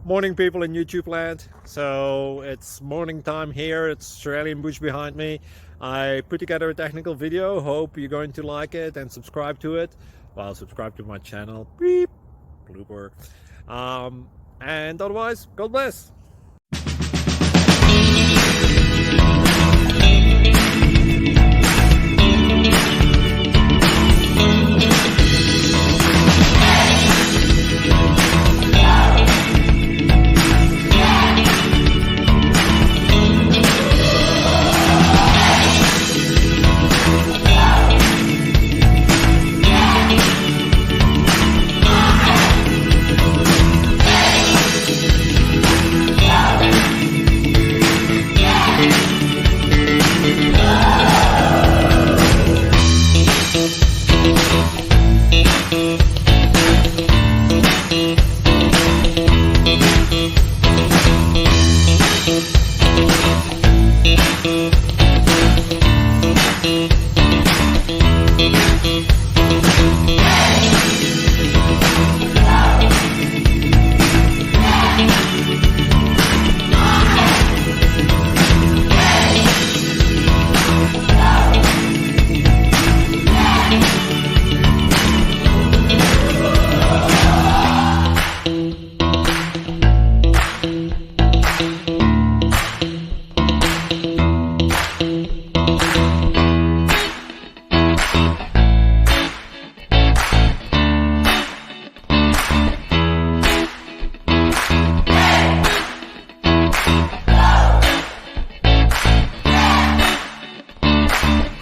Morning, people in YouTube land. So it's morning time here. It's Australian bush behind me. I put together a technical video. Hope you're going to like it and subscribe to it. Well, subscribe to my channel. Beep, blooper. And otherwise, God bless.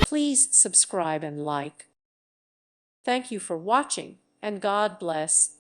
Please subscribe and like. Thank you for watching, and God bless.